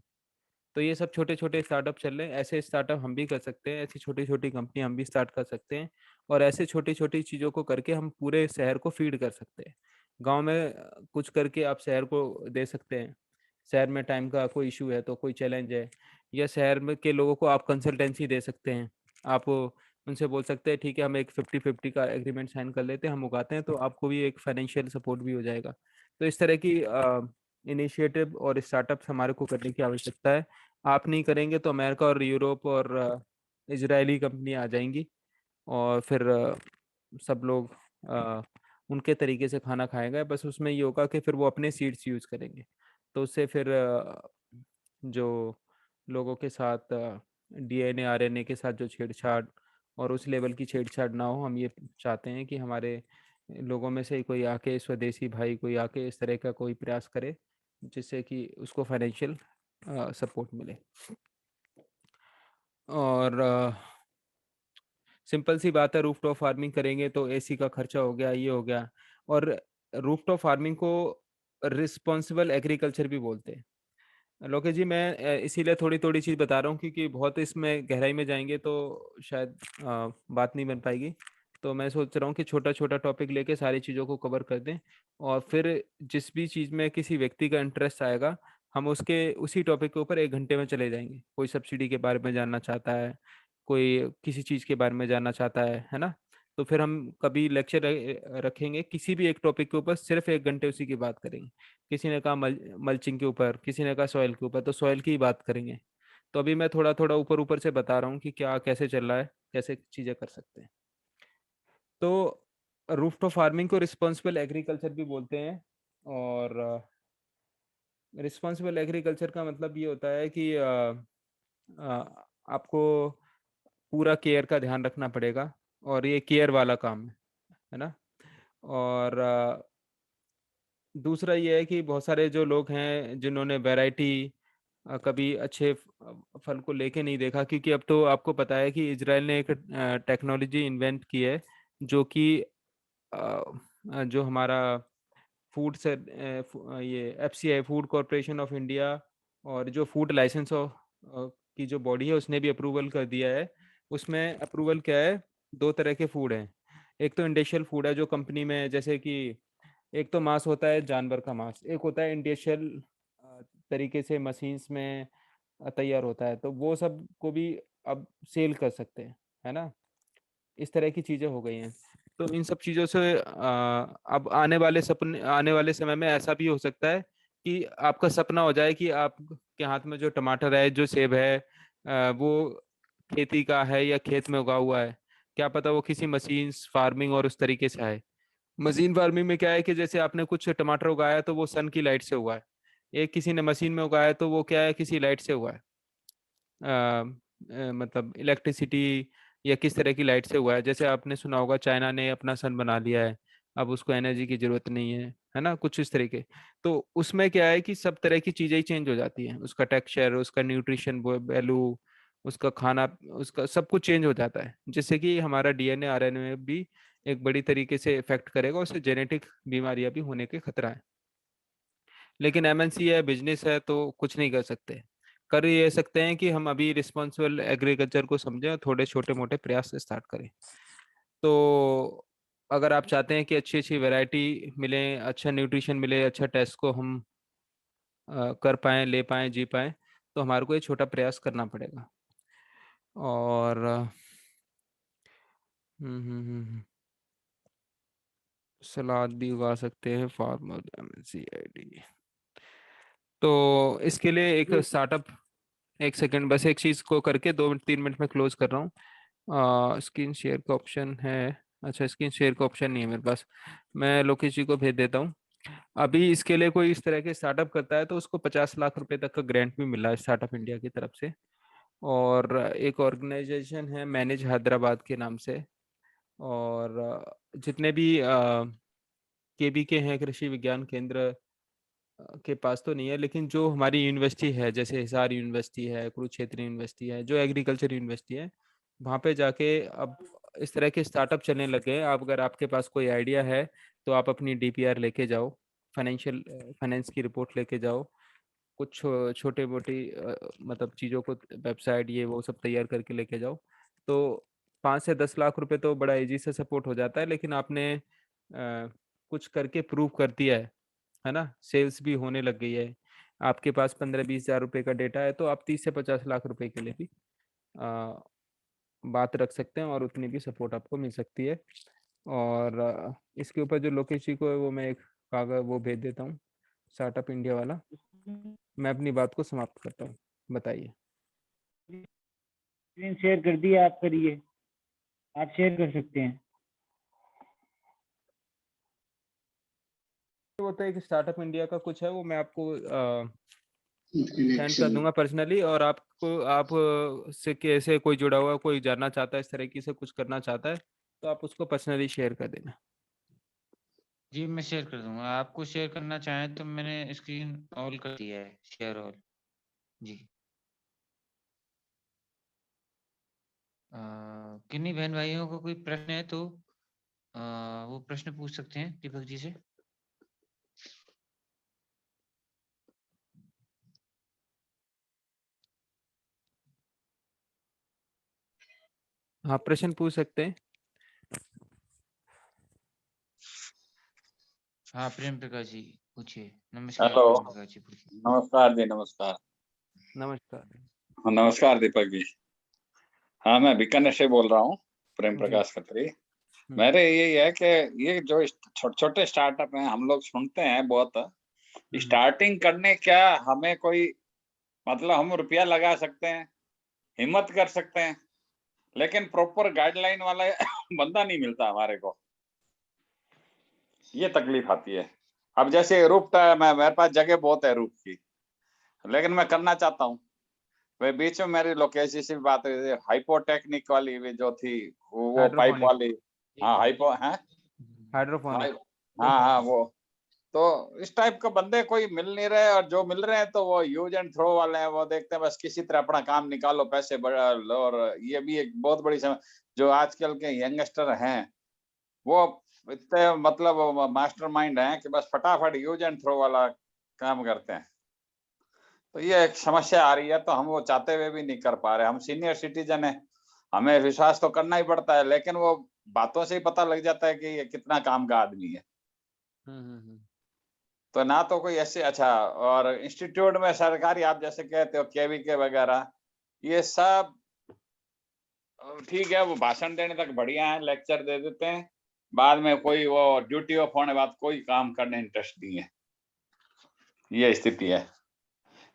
तो ये सब छोटे छोटे स्टार्टअप चल रहे हैं, ऐसे स्टार्टअप हम भी कर सकते हैं, ऐसी छोटी छोटी कंपनी हम भी स्टार्ट कर सकते हैं। और ऐसे छोटी छोटी चीज़ों को करके हम पूरे शहर को फीड कर सकते हैं। गांव में कुछ करके आप शहर को दे सकते हैं। शहर में टाइम का कोई इशू है तो कोई चैलेंज है, या शहर में के लोगों को आप कंसल्टेंसी दे सकते हैं। आप उनसे बोल सकते हैं ठीक है हम एक 50-50 का एग्रीमेंट साइन कर लेते हैं, हम उगाते हैं, तो आपको भी एक फाइनेंशियल सपोर्ट भी हो जाएगा। तो इस तरह की इनिशिएटिव और स्टार्टअप्स हमारे को करने की आवश्यकता है। आप नहीं करेंगे तो अमेरिका और यूरोप और इजरायली कंपनी आ जाएंगी, और फिर सब लोग अ, उनके तरीके से खाना खाएंगे। बस उसमें ये होगा कि फिर वो अपने सीड्स यूज़ करेंगे, तो उससे फिर जो लोगों के साथ डीएनए आरएनए के साथ जो छेड़छाड़, और उस लेवल की छेड़छाड़ ना हो। हम ये चाहते हैं कि हमारे लोगों में से कोई आके, स्वदेशी भाई कोई आके इस तरह का कोई प्रयास करे जिससे कि उसको फाइनेंशियल सपोर्ट मिले। और सिंपल सी बात है, रूफटॉप फार्मिंग करेंगे तो एसी का खर्चा हो गया, ये हो गया। और रूफटॉप फार्मिंग को रिस्पॉन्सिबल एग्रीकल्चर भी बोलते हैं। लोकेश जी, मैं इसीलिए थोड़ी थोड़ी चीज़ बता रहा हूँ क्योंकि बहुत इसमें गहराई में जाएंगे तो शायद बात नहीं बन पाएगी। तो मैं सोच रहा हूँ कि छोटा छोटा टॉपिक लेके सारी चीज़ों को कवर कर दें, और फिर जिस भी चीज़ में किसी व्यक्ति का इंटरेस्ट आएगा, हम उसके उसी टॉपिक के ऊपर 1 घंटे में चले जाएंगे। कोई सब्सिडी के बारे में जानना चाहता है, कोई किसी चीज़ के बारे में जानना चाहता है ना। तो फिर हम कभी लेक्चर रखेंगे किसी भी एक टॉपिक के ऊपर, सिर्फ 1 घंटे उसी की बात करेंगे। किसी ने कहा मल्चिंग के ऊपर, किसी ने कहा सॉइल के ऊपर, तो सॉइल की ही बात करेंगे। तो अभी मैं थोड़ा थोड़ा ऊपर ऊपर से बता रहा हूँ कि क्या कैसे चल रहा है, कैसे चीज़ें कर सकते हैं। तो रूफटॉप फार्मिंग को रिस्पॉन्सिबल एग्रीकल्चर भी बोलते हैं। और रिस्पॉन्सिबल एग्रीकल्चर का मतलब ये होता है कि आपको पूरा केयर का ध्यान रखना पड़ेगा, और ये केयर वाला काम है ना। और दूसरा ये है कि बहुत सारे जो लोग हैं जिन्होंने वैरायटी कभी अच्छे फल को लेके नहीं देखा, क्योंकि अब तो आपको पता है कि इजराइल ने एक टेक्नोलॉजी इन्वेंट की है जो कि जो हमारा फूड से ये FCI, food corporation of India, और जो फूड लाइसेंस की जो बॉडी है उसने भी अप्रूवल कर दिया है। उसमें अप्रूवल क्या है, 2 तरह के फूड हैं। एक तो इंडस्ट्रियल फूड है जो कंपनी में, जैसे कि एक तो मांस होता है जानवर का मांस, एक होता है इंडस्ट्रियल तरीके से मशीन्स में तैयार होता है, तो वो सब को भी अब सेल कर सकते हैं, है ना। इस तरह की चीजें हो गई हैं। तो इन सब चीजों से अब आने वाले समय में ऐसा भी हो सकता है कि आपका सपना हो जाए कि आपके हाथ में जो टमाटर है, जो सेब है, वो खेती का है या खेत में उगा हुआ है। क्या पता वो किसी मशीन फार्मिंग और उस तरीके से आए। मशीन फार्मिंग में क्या है कि जैसे आपने कुछ टमाटर उगाया तो वो सन की लाइट से हुआ है, एक किसी ने मशीन में उगाया तो वो क्या है, किसी लाइट से हुआ है। मतलब इलेक्ट्रिसिटी या किस तरह की लाइट से हुआ है। जैसे आपने सुना होगा चाइना ने अपना सन बना लिया है, अब उसको एनर्जी की जरूरत नहीं है ना, कुछ इस तरीके। तो उसमें क्या है कि सब तरह की चीजें ही चेंज हो जाती हैं, उसका टेक्सचर, उसका न्यूट्रिशन वैल्यू, उसका खाना, उसका सब कुछ चेंज हो जाता है, जिससे कि हमारा डीएनए आरएनए में भी एक बड़ी तरीके से इफेक्ट करेगा, उससे जेनेटिक बीमारियां भी होने के खतरा है। लेकिन एमएनसी है, बिजनेस है, तो कुछ नहीं कर सकते। कर ये सकते हैं कि हम अभी रिस्पॉन्सिबल एग्रीकल्चर को समझें और थोड़े छोटे मोटे प्रयास से स्टार्ट करें। तो अगर आप चाहते हैं कि अच्छी अच्छी वैरायटी मिले, अच्छा न्यूट्रिशन मिले, अच्छा टेस्ट को हम कर पाएँ, ले पाएँ, जी पाएँ, तो हमारे को ये छोटा प्रयास करना पड़ेगा। और सलाद भी उगा सकते हैं फार्मर, एमएनसी आईडी। तो इसके लिए एक स्टार्टअप, एक सेकंड, बस एक चीज को करके 2-3 मिनट में क्लोज कर रहा हूँ। स्क्रीन शेयर का ऑप्शन है? अच्छा, स्क्रीन शेयर का ऑप्शन नहीं है मेरे पास, मैं लोकेश जी को भेज देता हूँ। अभी इसके लिए कोई इस तरह के स्टार्टअप करता है तो उसको 50 लाख रुपए तक का ग्रांट भी मिला है स्टार्टअप इंडिया की तरफ से। और एक ऑर्गेनाइजेशन है मैनेज हैदराबाद के नाम से। और जितने भी केबी के हैं, कृषि विज्ञान केंद्र के पास तो नहीं है, लेकिन जो हमारी यूनिवर्सिटी है, जैसे हिसार यूनिवर्सिटी है, कुरुक्षेत्र यूनिवर्सिटी है, जो एग्रीकल्चर यूनिवर्सिटी है, वहाँ पे जाके अब इस तरह के स्टार्टअप चलने लगे हैं। आप अगर आपके पास कोई आइडिया है तो आप अपनी डीपीआर लेके जाओ, फाइनेंशियल फाइनेंस की रिपोर्ट लेके जाओ, कुछ छोटे मोटी मतलब चीज़ों को, वेबसाइट ये वो सब तैयार करके लेके जाओ, तो 5 से 10 लाख रुपए तो बड़ा इजी से सपोर्ट हो जाता है। लेकिन आपने कुछ करके प्रूव कर दिया है ना, सेल्स भी होने लग गई है, आपके पास 15-20 हज़ार रुपए का डेटा है, तो आप 30 से 50 लाख रुपए के लिए भी अ, बात रख सकते हैं और उतनी भी सपोर्ट आपको मिल सकती है। और इसके ऊपर जो लोकेश जी को है वो मैं एक कागज वो भेज देता हूँ, स्टार्टअप इंडिया वाला। मैं अपनी बात को समाप्त करता हूँ, बताइए। स्क्रीन शेयर कर दिया, आप करिए, आप शेयर कर सकते हैं। वो तो एक स्टार्टअप इंडिया का कुछ है, वो मैं आपको सेंड कर दूंगा पर्सनली। और आपको आप से कैसे कोई जुड़ा हुआ कोई जानना चाहता है, इस तरह की से कुछ करना चाहता है, तो आप उसको पर्सनली शेयर कर देना। जी मैं शेयर कर दूंगा, आपको शेयर करना चाहें तो मैंने स्क्रीन ऑल कर दिया है, शेयर ऑल। जी किन्हीं बहन भाइयों को कोई प्रश्न है तो वो प्रश्न पूछ सकते हैं दीपक जी से। हाँ, प्रश्न पूछ सकते हैं। हाँ प्रेम प्रकाश जी पूछिए। नमस्कार हेलो, प्रेम प्रकाश जी पूछिए। नमस्कार जी, नमस्कार। नमस्कार नमस्कार दीपक जी। हाँ, मैं बीकानेर से बोल रहा हूँ, प्रेम जी। प्रकाश खत्री। मेरे यही है कि ये जो छोटे छोटे स्टार्टअप हैं, हम लोग सुनते हैं बहुत, स्टार्टिंग करने क्या हमें कोई मतलब हम रुपया लगा सकते हैं, हिम्मत कर सकते हैं, लेकिन प्रॉपर गाइडलाइन वाला बंदा नहीं मिलता हमारे को, ये तकलीफ आती है। अब जैसे रूफ मेरे पास जगह बहुत है रूफ की, लेकिन मैं करना चाहता हूँ। वे बीच में मेरी लोकेशन से भी बात हुई थी, हाइपोटेक्निक वाली भी जो थी, वो पाइप हाइड्रोपोनिक। वाली। हाँ हाइपो है। हाइड्रोपोनिक। हाँ हाँ वो, तो इस टाइप के बंदे कोई मिल नहीं रहे, और जो मिल रहे हैं तो वो यूज एंड थ्रो वाले हैं। वो देखते हैं बस किसी तरह अपना काम निकालो, पैसे बढ़ा लो। और ये भी एक बहुत बड़ी जो आजकल के यंगस्टर हैं, वो इतने मतलब मास्टरमाइंड हैं कि बस फटाफट यूज एंड थ्रो वाला काम करते हैं। तो ये एक समस्या आ रही है, तो हम वो चाहते हुए भी नहीं कर पा रहे। हम सीनियर सिटीजन है, हमें विश्वास तो करना ही पड़ता है, लेकिन वो बातों से ही पता लग जाता है कि ये कितना काम का आदमी है। तो ना तो कोई ऐसे अच्छा, और इंस्टीट्यूट में सरकारी आप जैसे कहते हो केवीके वगैरह, ये सब ठीक है, वो भाषण देने तक बढ़िया है, लेक्चर दे देते हैं, बाद में कोई वो ड्यूटी ऑफ होने बाद कोई काम करने इंटरेस्ट नहीं है, ये स्थिति है।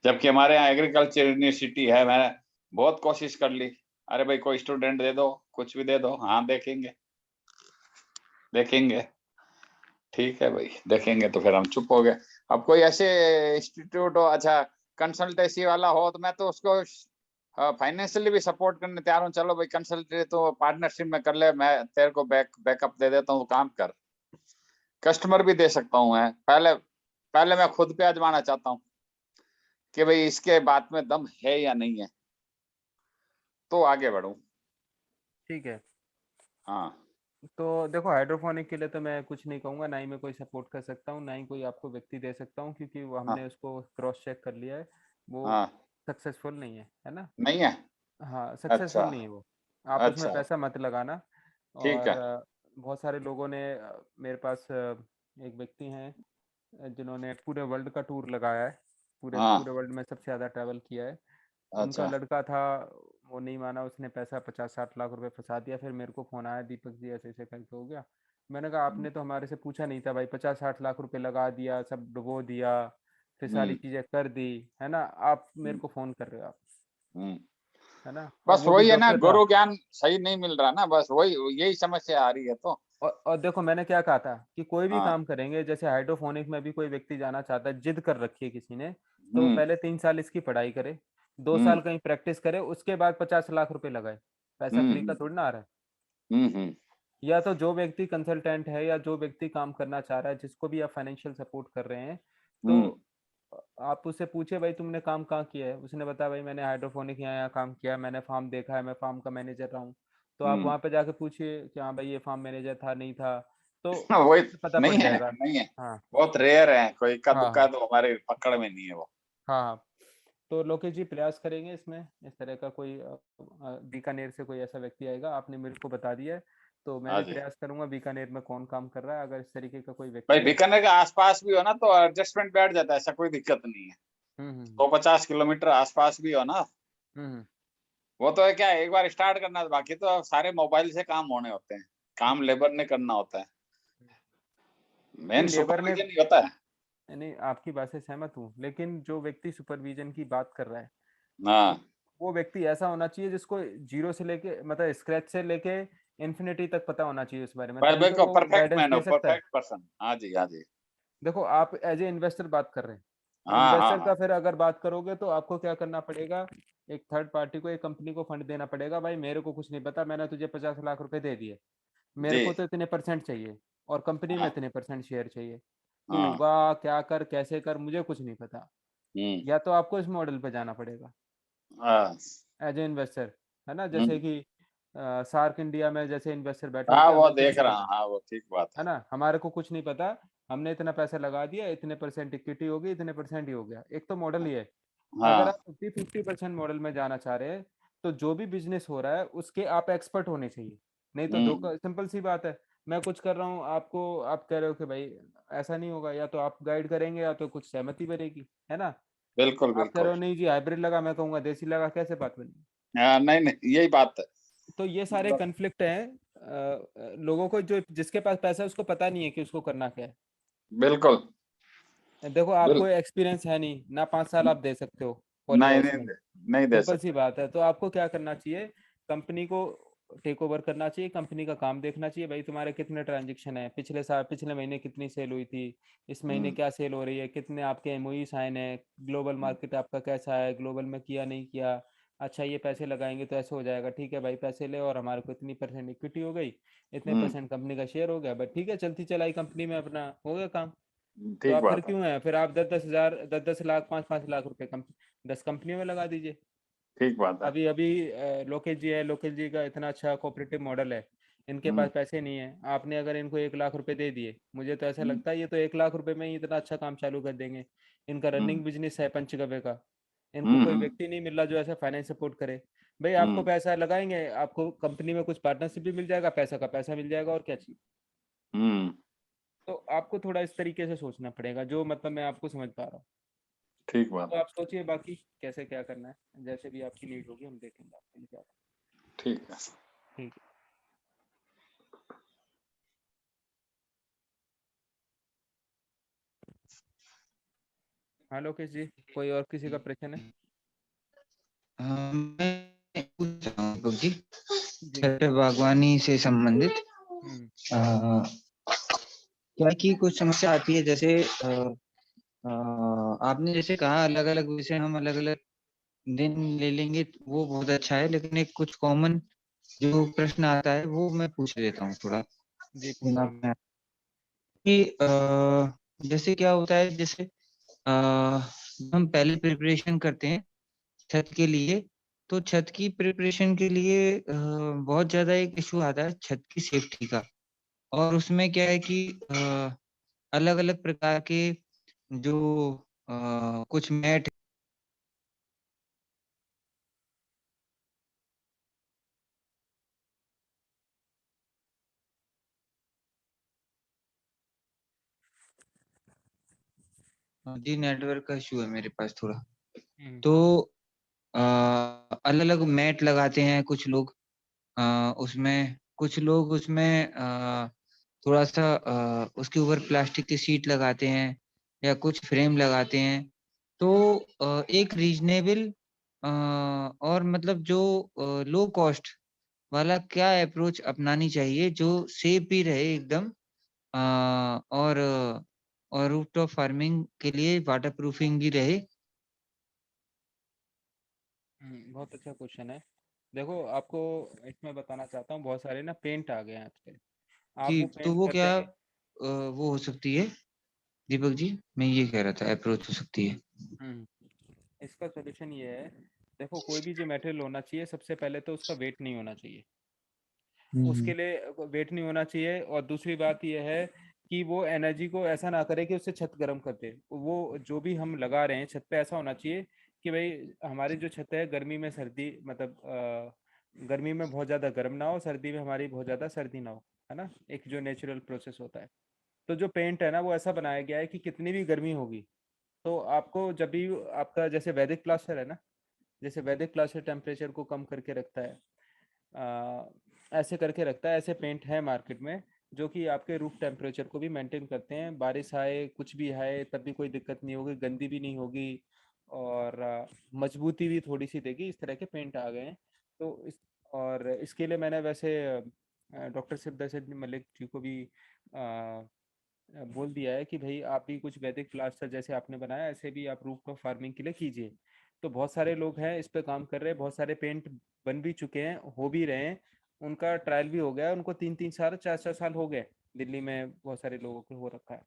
जबकि हमारे यहाँ एग्रीकल्चर यूनिवर्सिटी है, मैंने बहुत कोशिश कर ली, अरे भाई कोई स्टूडेंट दे दो, कुछ भी दे दो, हाँ देखेंगे देखेंगे, ठीक है भाई देखेंगे, तो फिर हम चुप हो गए। अब कोई ऐसे इंस्टीट्यूट हो, अच्छा कंसल्टेंसी वाला हो, तो मैं तो उसको फाइनेंशियली भी सपोर्ट करने तैयार हूँ। चलो भाई कंसल्टेंसी तो पार्टनरशिप में कर ले, मैं तेरे को बैकअप दे देता हूँ, काम कर। कस्टमर भी दे सकता हूँ मैं, पहले पहले मैं खुद पे आजमाना चाहता हूँ कि भाई इसके बात में दम है या नहीं है, तो आगे बढ़ूं। ठीक है। हाँ तो देखो, हाइड्रोपोनिक के लिए तो मैं कुछ नहीं कहूँगा, ना ही मैं कोई सपोर्ट कर सकता हूँ, ना ही कोई आपको व्यक्ति दे सकता हूँ, क्योंकि वो हाँ हमने उसको क्रॉस चेक कर लिया है, वो हाँ, सक्सेसफुल नहीं है ना। नहीं है। हाँ, अच्छा सक्सेसफुल नहीं है वो। आप उसमें अच्छा, पैसा मत लगाना। ठीक और है। बहुत सारे लोगों ने मेरे पास एक व्यक्ति हैं जिन्होंने पूरे वर्ल्ड का टूर लगाया है, पूरे हाँ पूरे वर्ल्ड में सबसे ज़्यादा ट्रैवल किया है। उनका अच्छा। लड़का था, वो नहीं माना, उसने पैसा 50-60 लाख रुपए फंसा दिया। फिर मेरे को फ़ोन आया, दीपक जी ऐसे ऐसे करके हो गया। मैंने कहा आपने तो हमारे से पूछा नहीं था भाई, 50-60 लाख रुपए लगा दिया, सब डुबो दिया, फिर सारी हम्म चीज़ें कर दी, है ना, आप मेरे हम्म को फ़ोन कर रहे हो आप, हम्म। है ना। और बस वो भी वही है ना, डॉक्टर था। गुरु ज्ञान सही नहीं मिल रहा ना, बस वही यही समस्या आ रही है तो। और देखो मैंने क्या कहा था कि कोई भी हाँ। काम करेंगे, जैसे हाइड्रोफोनिक में भी कोई व्यक्ति जाना चाहता है, जिद कर रखी है किसी ने, तो वो हम्म पहले 3 साल इसकी पढ़ाई करे, 2 साल हम्म कहीं प्रैक्टिस करे, उसके बाद 50 लाख रुपए लगाए। पैसा फ्री का हम्म थोड़ी ना आ रहा है। हम्म। या तो जो व्यक्ति कंसल्टेंट है या जो व्यक्ति काम करना चाह रहा है, जिसको भी आप फाइनेंशियल सपोर्ट कर रहे हैं, तो हम्म आप उससे पूछे भाई तुमने काम कहाँ किया है, उसने बताया भाई मैंने हाइड्रोपोनिक यहाँ यहाँ काम किया है, मैंने फार्म देखा है, मैं फार्म का मैनेजर रहा हूँ। तो आप हम्म। वहाँ पे जाके पूछिए कि हाँ भाई ये फार्म मैनेजर था नहीं था, तो वही, पता पड़ नहीं है जाएगा। नहीं है, हाँ बहुत रेयर है, कोई इक्का हाँ दुक्का हाँ तो हमारे पकड़ में नहीं है वो। हाँ हाँ, तो लोकेश जी प्रयास करेंगे इसमें, इस तरह का कोई बीकानेर से कोई ऐसा व्यक्ति आएगा, आपने मेरे को बता दिया है, तो मैं हाँ भी जी प्रयास करूंगा बीकानेर में कौन काम कर रहा है, अगर इस तरीके का कोई भाई, व्यक्ति है। बीकानेर के आसपास भी हो ना तो एडजस्टमेंट बैठ जाता है, ऐसा कोई दिक्कत नहीं है। हम्म 150 किलोमीटर आसपास भी हो ना, हम्म वो तो है क्या, एक बार स्टार्ट करना है, बाकी तो सारे मोबाइल से काम होने होते हैं, काम हम्म। लेबर ने करना होता है, नहीं, मेन लेबर ने, सुपरविजन ही होता है। नहीं आपकी बात से सहमत हूँ, लेकिन जो व्यक्ति सुपरविजन की बात कर रहा है, हाँ वो व्यक्ति ऐसा होना चाहिए जिसको जीरो से लेके, मतलब स्क्रैच से लेके इन्फिनिटी तक पता होना चाहिए उस बारे में, पर तभी तो बिल्कुल वो परफेक्ट गाइडेंस मैन हो, दे सकता है। Perfect person. हाँ जी हाँ जी। देखो आप एज ए इन्वेस्टर बात कर रहे हैं, तो हाँ हाँ इन्वेस्टर हाँ का फिर अगर बात करोगे तो आपको क्या करना पड़ेगा, एक थर्ड पार्टी को, एक कंपनी को फंड देना पड़ेगा, भाई मेरे को कुछ नहीं पता, मैंने तुझे 50 लाख रुपए दे दिए, मेरे जी। को तो इतने परसेंट चाहिए और कंपनी में हाँ इतने परसेंट शेयर चाहिए, तू हाँ। उगा क्या कर कैसे कर मुझे कुछ नहीं पता। हम्म। या तो आपको इस मॉडल पे जाना पड़ेगा हाँ एज ए इन्वेस्टर, है ना, जैसे हम्म। कि सार्क इंडिया में जैसे इन्वेस्टर बैठे हाँ होते हैं, वो हमें कुछ देख नहीं रहा पता, हूँ, हाँ वो ठीक बात है है। ना, हमारे को कुछ नहीं पता, हमने इतना पैसा लगा दिया, इतने परसेंट इक्विटी होगी, इतने परसेंट ही हो गया, एक तो मॉडल ही है। अगर हाँ। आप 50-50% मॉडल में जाना चाह रहे हैं, तो जो भी बिजनेस हो रहा है उसके आप एक्सपर्ट होने चाहिए, नहीं तो हम्म। धोखा, सिंपल सी बात है, मैं कुछ कर रहा हूँ आपको, आप कह रहे हो कि भाई ऐसा नहीं होगा, या तो आप गाइड करेंगे या तो कुछ सहमति बनेगी, है ना, बिल्कुल आप कह बिल्कुल। रहे हो नहीं जी हाइब्रिड लगा, मैं कहूंगा देसी लगा, कैसे बात बनेगी। हाँ नहीं नहीं, यही बात है। तो ये सारे मतलब कन्फ्लिक्ट हैं, लोगों को, जो जिसके पास पैसा है उसको पता नहीं है कि उसको करना क्या बिल्कुल। है। देखो बिल आपको एक्सपीरियंस है नहीं ना, 5 साल आप दे सकते हो पॉली नहीं हाउस नहीं में, नहीं दे सिंपल सी सकते। बात है, तो आपको क्या करना चाहिए, कंपनी को टेक ओवर करना चाहिए, कंपनी का काम देखना चाहिए, भाई तुम्हारे कितने ट्रांजेक्शन है, पिछले साल, पिछले महीने कितनी सेल हुई थी, इस महीने हम्म। क्या सेल हो रही है, कितने आपके एमओई साइन है, ग्लोबल मार्केट आपका कैसा है, ग्लोबल में किया नहीं किया, अच्छा ये पैसे लगाएंगे तो ऐसे हो जाएगा, ठीक है भाई पैसे ले, और हमारे को इतनी परसेंट इक्विटी हो गई, इतने हम्म। परसेंट कंपनी का शेयर हो गया, बट ठीक है चलती चलाई कंपनी में अपना हो गया काम। तो ठीक आप फिर बात है। क्यों है, फिर आप 10-10 हजार, 10-10 लाख, 5-5 लाख रुपए 10 कंपनियों में लगा दीजिए। ठीक बात है। अभी अभी लोकेश जी है, लोकेश जी का इतना अच्छा कोऑपरेटिव मॉडल है, इनके हम्म। पास पैसे नहीं है, आपने अगर इनको 1 लाख रुपए दे दिए, मुझे तो ऐसा हम्म। लगता है ये तो 1 लाख रुपए में ही इतना अच्छा काम चालू कर देंगे। इनका हम्म। रनिंग बिजनेस है पंचगव्य का, इनको कोई हम्म। व्यक्ति नहीं मिल रहा जो ऐसा फाइनेंस सपोर्ट करे। भाई आपको हम्म। पैसा लगाएंगे, आपको कंपनी में कुछ पार्टनरशिप भी मिल जाएगा, पैसा का पैसा मिल जाएगा, और क्या चाहिए। हम्म। तो आपको थोड़ा इस तरीके से सोचना पड़ेगा, जो मतलब मैं आपको समझ पा रहा हूँ। ठीक बात तो है। आप सोचिए बाकी कैसे क्या करना है, जैसे भी आपकी नीड होगी हम देखेंगे आपके लिए क्या। ठीक है। ठीक है। हाँ लोकेश जी, कोई और किसी का प्रश्न है। मैं पूछ रहा हूँ दीपक जी, जी। छत पे बागवानी से संबंधित हम्म अ, क्या की कुछ समस्या आती है, जैसे आपने जैसे कहा अलग अलग विषय हम अलग अलग दिन ले लेंगे, वो बहुत अच्छा है, लेकिन एक कुछ कॉमन जो प्रश्न आता है वो मैं पूछ लेता हूँ थोड़ा जी पूछिए। दिमाग में कि जैसे क्या होता है, जैसे हम पहले प्रिपरेशन करते हैं छत के लिए, तो छत की प्रिपरेशन के लिए बहुत ज्यादा एक इशू आता है छत की सेफ्टी का, और उसमें क्या है कि अलग अलग प्रकार के जो कुछ मैट। जी नेटवर्क का इशू है मेरे पास थोड़ा। हम्म तो अलग अलग मैट लगाते हैं कुछ लोग, उसमें कुछ लोग उसमें थोड़ा सा उसके ऊपर प्लास्टिक की शीट लगाते हैं या कुछ फ्रेम लगाते हैं। तो एक रीजनेबल और मतलब जो लो कॉस्ट वाला क्या अप्रोच अपनानी चाहिए जो सेफ भी रहे एकदम, और रूफटॉप फार्मिंग के लिए वाटर प्रूफिंग भी रहे। बहुत अच्छा क्वेश्चन है। देखो आपको इसमें बताना चाहता हूँ, बहुत सारे ना पेंट आ गए हैं आजकल, आप जी, वो तो पेंट वो कर क्या लेंगे। वो हो सकती है दीपक जी, मैं ये कह रहा था अप्रोच हो सकती है। हम्म इसका सोल्यूशन ये है, देखो कोई भी जो मटेरियल होना चाहिए, सबसे पहले तो उसका वेट नहीं होना चाहिए, हम्म उसके लिए वेट नहीं होना चाहिए, और दूसरी बात यह है कि वो एनर्जी को ऐसा ना करे कि उससे छत गर्म कर दे। वो जो भी हम लगा रहे हैं छत पे ऐसा होना चाहिए कि भाई हमारी जो छत है गर्मी में सर्दी मतलब गर्मी में बहुत ज़्यादा गर्म ना हो, सर्दी में हमारी बहुत ज़्यादा सर्दी ना हो, है ना, एक जो नेचुरल प्रोसेस होता है। तो जो पेंट है ना वो ऐसा बनाया गया है कि कितनी भी गर्मी होगी तो आपको जब भी आपका जैसे वैदिक प्लास्टर है ना, जैसे वैदिक प्लास्टर टेम्परेचर को कम करके रखता है, ऐसे करके रखता है, ऐसे पेंट है मार्केट में जो कि आपके रूफ टेम्परेचर को भी मेंटेन करते हैं। बारिश आए कुछ भी आए तब भी कोई दिक्कत नहीं होगी, गंदी भी नहीं होगी और मजबूती भी थोड़ी सी देगी। इस तरह के पेंट आ गए हैं। तो इस और इसके लिए मैंने वैसे डॉक्टर सिद्ध मलिक जी को भी बोल दिया है कि भाई आप भी कुछ वैदिक प्लास्टर जैसे आपने बनाया ऐसे भी आप रूफ टॉप फार्मिंग के लिए कीजिए। तो बहुत सारे लोग हैं इस पे काम कर रहे हैं, बहुत सारे पेंट बन भी चुके हैं, हो भी रहे हैं, उनका ट्रायल भी हो गया है, उनको 3-3 साल 4-4 साल हो गए। दिल्ली में बहुत सारे लोगों को हो रखा है।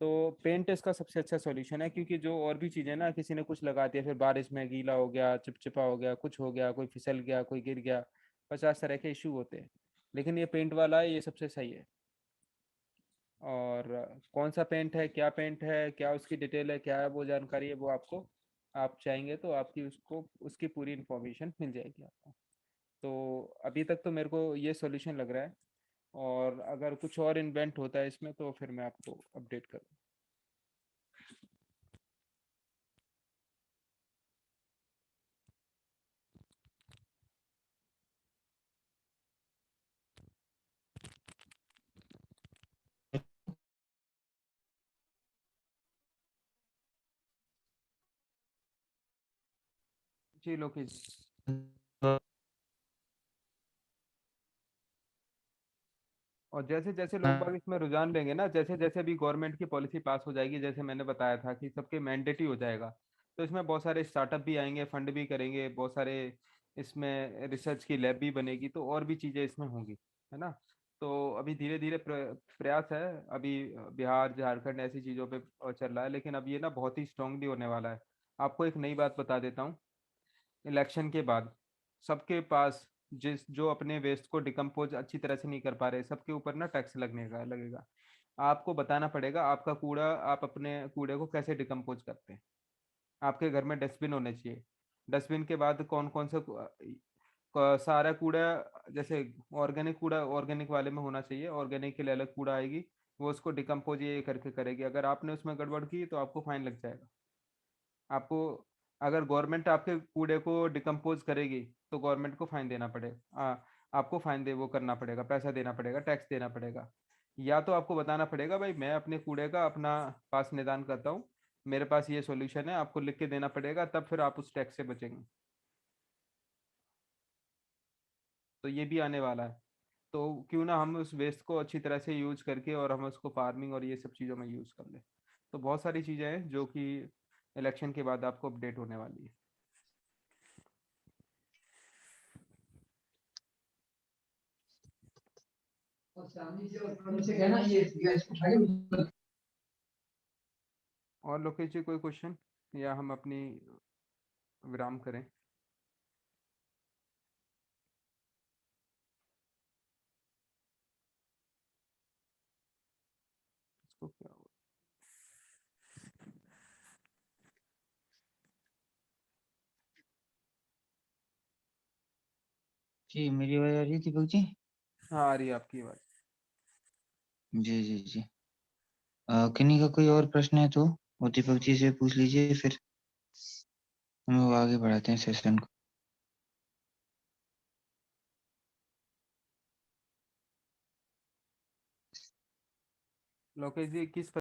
तो पेंट इसका सबसे अच्छा सॉल्यूशन है, क्योंकि जो और भी चीज़ें ना किसी ने कुछ लगा दिया फिर बारिश में गीला हो गया, चिपचिपा हो गया, कुछ हो गया, कोई फिसल गया, कोई गिर गया, 50 तरह के इशू होते हैं। लेकिन ये पेंट वाला है, ये सबसे सही है। और कौन सा पेंट है, क्या पेंट है, क्या उसकी डिटेल है, क्या है वो जानकारी है, वो आपको आप चाहेंगे तो आपकी उसको उसकी पूरी इन्फॉर्मेशन मिल जाएगी आपको। तो अभी तक तो मेरे को ये सॉल्यूशन लग रहा है, और अगर कुछ और इन्वेंट होता है इसमें तो फिर मैं आपको अपडेट करूँ। जी लोकेश जी। और जैसे जैसे लोग बाग इसमें रुझान लेंगे ना, जैसे जैसे भी गवर्नमेंट की पॉलिसी पास हो जाएगी, जैसे मैंने बताया था कि सबके मैंडेटरी हो जाएगा, तो इसमें बहुत सारे स्टार्टअप भी आएंगे, फंड भी करेंगे, बहुत सारे इसमें रिसर्च की लैब भी बनेगी, तो और भी चीज़ें इसमें होंगी, है ना। तो अभी धीरे धीरे प्रयास है। अभी बिहार झारखंड ऐसी चीज़ों पे चल रहा है, लेकिन अब ये ना बहुत ही स्ट्रांगली होने वाला है। आपको एक नई बात बता देता हूँ। इलेक्शन के बाद सबके पास जिस जो अपने वेस्ट को डिकम्पोज अच्छी तरह से नहीं कर पा रहे, सबके ऊपर ना टैक्स लगने का लगेगा। आपको बताना पड़ेगा आपका कूड़ा, आप अपने कूड़े को कैसे डिकम्पोज करते हैं। आपके घर में डस्टबिन होने चाहिए। डस्टबिन के बाद कौन कौन सा सारा कूड़ा, जैसे ऑर्गेनिक कूड़ा ऑर्गेनिक वाले में होना चाहिए, ऑर्गेनिक के लिए अलग कूड़ा आएगी, वो उसको डिकम्पोज ये करके करेगी। अगर आपने उसमें गड़बड़ की तो आपको फाइन लग जाएगा। आपको अगर गवर्नमेंट आपके कूड़े को डिकम्पोज करेगी तो गवर्नमेंट को फाइन देना पड़ेगा। आपको फाइन दे वो करना पड़ेगा, पैसा देना पड़ेगा, टैक्स देना पड़ेगा। या तो आपको बताना पड़ेगा भाई मैं अपने कूड़े का अपना पास निदान करता हूँ, मेरे पास ये सॉल्यूशन है, आपको लिख के देना पड़ेगा, तब फिर आप उस टैक्स से बचेंगे। तो ये भी आने वाला है। तो क्यों ना हम उस वेस्ट को अच्छी तरह से यूज करके और हम उसको फार्मिंग और ये सब चीज़ों में यूज कर लें। तो बहुत सारी चीज़ें हैं जो कि इलेक्शन के बाद आपको अपडेट होने वाली है। और लोकेश जी कोई क्वेश्चन, या हम अपनी विराम करें। इसको क्या हुआ? जी मेरी आवाज आ रही है दीपक जी? हाँ आ रही है आपकी बात। जी जी जी। किन्हीं का कोई और प्रश्न है तो वो दीपक जी से पूछ लीजिए, फिर हम लोग आगे बढ़ाते हैं सेशन को। लोकेश जी किस